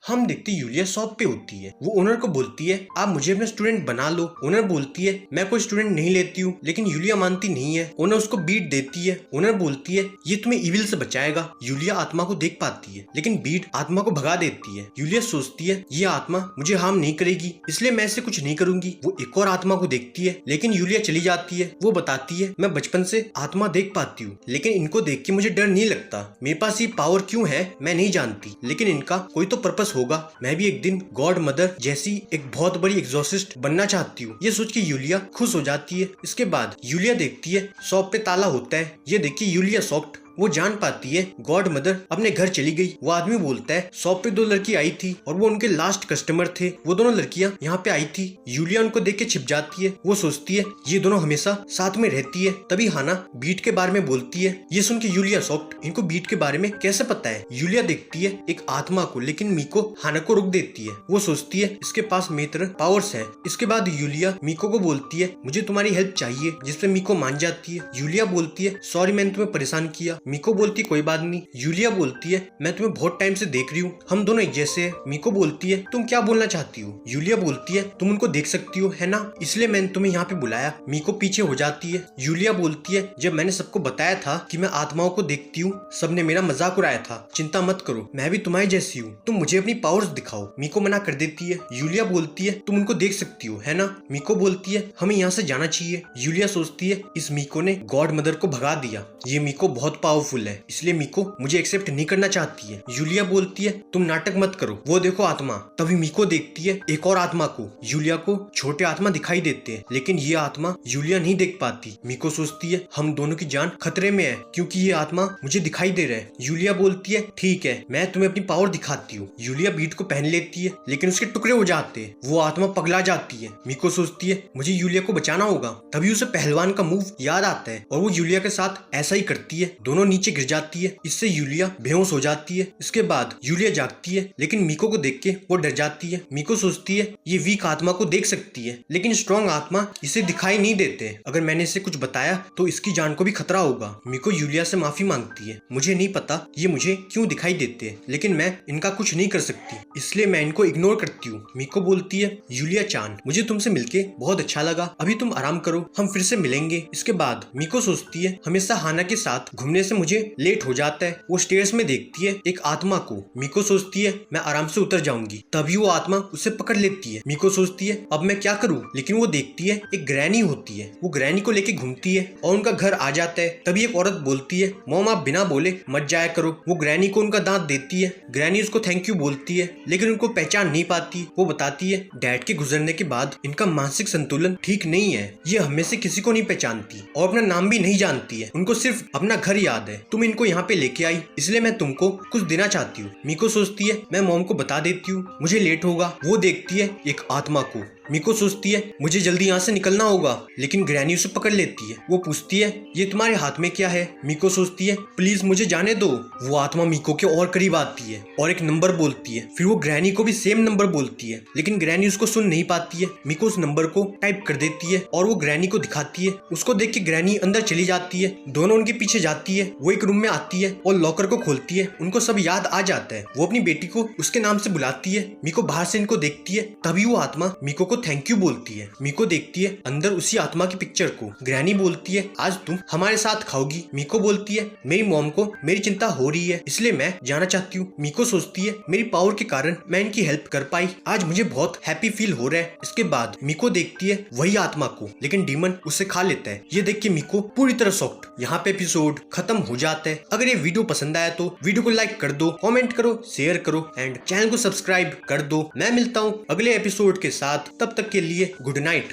हम देखते Yulia shop पे होती है। वो ओनर को बोलती है आप मुझे अपना स्टूडेंट बना लो। ओनर बोलती है मैं कोई स्टूडेंट नहीं लेती हूँ, लेकिन यूलिया मानती नहीं है। ओनर उसको बीट देती है। ओनर बोलती है ये तुम्हें इविल से बचाएगा। यूलिया आत्मा को देख पाती है, लेकिन बीट आत्मा को भगा देती है। यूलिया सोचती है ये आत्मा मुझे हार्म नहीं करेगी, इसलिए मैं ऐसे कुछ नहीं करूंगी। वो एक और आत्मा को देखती है, लेकिन यूलिया चली जाती है। वो बताती है मैं बचपन से आत्मा देख पाती हूँ, लेकिन इनको देख के मुझे डर नहीं लगता। मेरे पास ये पावर क्यों है मैं नहीं जानती, लेकिन इनका कोई तो पर्पस होगा। मैं भी एक दिन गॉड मदर जैसी एक बहुत बड़ी एग्जॉर्सिस्ट बनना चाहती हूँ। ये सोच के यूलिया खुश हो जाती है। इसके बाद यूलिया देखती है शॉप पे ताला होता है। ये देख के यूलिया शॉक्ड। वो जान पाती है गॉड मदर अपने घर चली गई। वो आदमी बोलता है शॉप पे 2 लड़की आई थी और वो उनके लास्ट कस्टमर थे। वो दोनों लड़कियां यहाँ पे आई थी। यूलिया उनको देख के छिप जाती है। वो सोचती है ये दोनों हमेशा साथ में रहती है। तभी हाना बीट के बारे में बोलती है। ये सुन के यूलिया शॉक्ड। इनको बीट के बारे में कैसे पता है? यूलिया देखती है एक आत्मा को, लेकिन मीको हाना को रोक देती है। वो सोचती है इसके पास मेरी तरह पावर्स है। इसके बाद यूलिया मीको को बोलती है मुझे तुम्हारी हेल्प चाहिए, जिसपे मीको मान जाती है। यूलिया बोलती है सॉरी मैंने तुम्हें परेशान किया। मीको बोलती कोई बात नहीं। यूलिया बोलती है मैं तुम्हें बहुत टाइम से देख रही हूँ, हम दोनों एक जैसे हैं। मीको बोलती है तुम क्या बोलना चाहती हो? यूलिया बोलती है तुम उनको देख सकती हो है ना, इसलिए मैंने तुम्हें यहाँ पे बुलाया। मीको पीछे हो जाती है। यूलिया बोलती है जब मैंने सबको बताया था कि मैं आत्माओं को देखती हूँ, सबने मेरा मजाक उड़ाया था। चिंता मत करो, मैं भी तुम्हारी जैसी हूँ, तुम मुझे अपनी पावर्स दिखाओ। मीको मना कर देती है। यूलिया बोलती है तुम उनको देख सकती हो है ना। मीको बोलती है हमें यहाँ से जाना चाहिए। यूलिया सोचती है इस मीको ने गॉड मदर को भगा दिया। ये मीको बहुत पावरफुल है, इसलिए मीको मुझे एक्सेप्ट नहीं करना चाहती है। यूलिया बोलती है तुम नाटक मत करो, वो देखो आत्मा। तभी मीको देखती है एक और आत्मा को। यूलिया को छोटे आत्मा दिखाई देते हैं, लेकिन ये आत्मा यूलिया नहीं देख पाती। मीको सोचती है हम दोनों की जान खतरे में है, क्योंकि ये आत्मा मुझे दिखाई दे रहा है। यूलिया बोलती है ठीक है मैं तुम्हें अपनी पावर दिखाती हूँ। यूलिया बीट को पहन लेती है, लेकिन उसके टुकड़े हो जाते हैं। वो आत्मा पगला जाती है। मीको सोचती है मुझे यूलिया को बचाना होगा। तभी उसे पहलवान का मूव याद आता है और वो यूलिया के साथ ऐसा ही करती है। दोनों नीचे गिर जाती है। इससे यूलिया बेहोश हो जाती है। इसके बाद यूलिया जागती है, लेकिन मीको को देख के वो डर जाती है। मीको सोचती है ये वीक आत्मा को देख सकती है, लेकिन स्ट्रॉन्ग आत्मा इसे दिखाई नहीं देते। अगर मैंने इसे कुछ बताया तो इसकी जान को भी खतरा होगा। मीको यूलिया से माफी मांगती है। मुझे नहीं पता ये मुझे क्यों दिखाई देते हैं, लेकिन मैं इनका कुछ नहीं कर सकती, इसलिए मैं इनको इग्नोर करती हूँ। मीको बोलती है यूलिया चान मुझे तुमसे मिलके बहुत अच्छा लगा, अभी तुम आराम करो, हम फिर से मिलेंगे। इसके बाद मीको सोचती है हमेशा हाना के साथ घूमने से मुझे लेट हो जाता है। वो स्टेयर्स में देखती है एक आत्मा को। मीको सोचती है मैं आराम से उतर जाऊंगी। तभी वो आत्मा उसे पकड़ लेती है। मीको सोचती है अब मैं क्या करूं, लेकिन वो देखती है एक ग्रैनी होती है। वो ग्रैनी को लेके घूमती है और उनका घर आ जाता है। तभी एक औरत बोलती है मॉम आप बिना बोले मत जाया करो। वो ग्रैनी को उनका दांत देती है। ग्रैनी उसको थैंक यू बोलती है, लेकिन उनको पहचान नहीं पाती। वो बताती है डैड के गुजरने के बाद इनका मानसिक संतुलन ठीक नहीं है। ये हमें से किसी को नहीं पहचानती और अपना नाम भी नहीं जानती है। उनको सिर्फ अपना घर याद है। तुम इनको यहाँ पे लेके आई, इसलिए मैं तुमको कुछ देना चाहती हूँ। मीको सोचती है मैं मॉम को बता देती हूँ, मुझे लेट होगा। वो देखती है एक आत्मा को। मीको सोचती है मुझे जल्दी यहाँ से निकलना होगा, लेकिन ग्रैनी उसे पकड़ लेती है। वो पूछती है ये तुम्हारे हाथ में क्या है? मीको सोचती है प्लीज मुझे जाने दो। वो आत्मा मीको के और करीब आती है और एक नंबर बोलती है। फिर वो ग्रैनी को भी सेम नंबर बोलती है, लेकिन ग्रैनी उसको सुन नहीं पाती है। मीको उस नंबर को टाइप कर देती है और वो ग्रैनी को दिखाती है। उसको देख के ग्रैनी अंदर चली जाती है। दोनों उनके पीछे जाती है। वो एक रूम में आती है और लॉकर को खोलती है। उनको सब याद आ जाता है। वो अपनी बेटी को उसके नाम से बुलाती है। मीको बाहर से इनको देखती है। तभी वो आत्मा मीको को थैंक यू बोलती है। मीको देखती है अंदर उसी आत्मा की पिक्चर को। ग्रैनी बोलती है आज तुम हमारे साथ खाओगी। मीको बोलती है मेरी मॉम को मेरी चिंता हो रही है, इसलिए मैं जाना चाहती हूँ। मीको सोचती है मेरी पावर के कारण मैं इनकी हेल्प कर पाई, आज मुझे बहुत हैप्पी फील हो रहा है। इसके बाद मीको देखती है वही आत्मा को, लेकिन डीमन उसे खा लेता है। ये देख के मीको पूरी तरह शॉक्ड। यहाँ पे एपिसोड खत्म हो जाता है। अगर ये वीडियो पसंद आया तो वीडियो को लाइक कर दो, कमेंट करो, शेयर करो एंड चैनल को सब्सक्राइब कर दो। मैं मिलता हूँ अगले एपिसोड के साथ, तब तक के लिए गुड नाइट।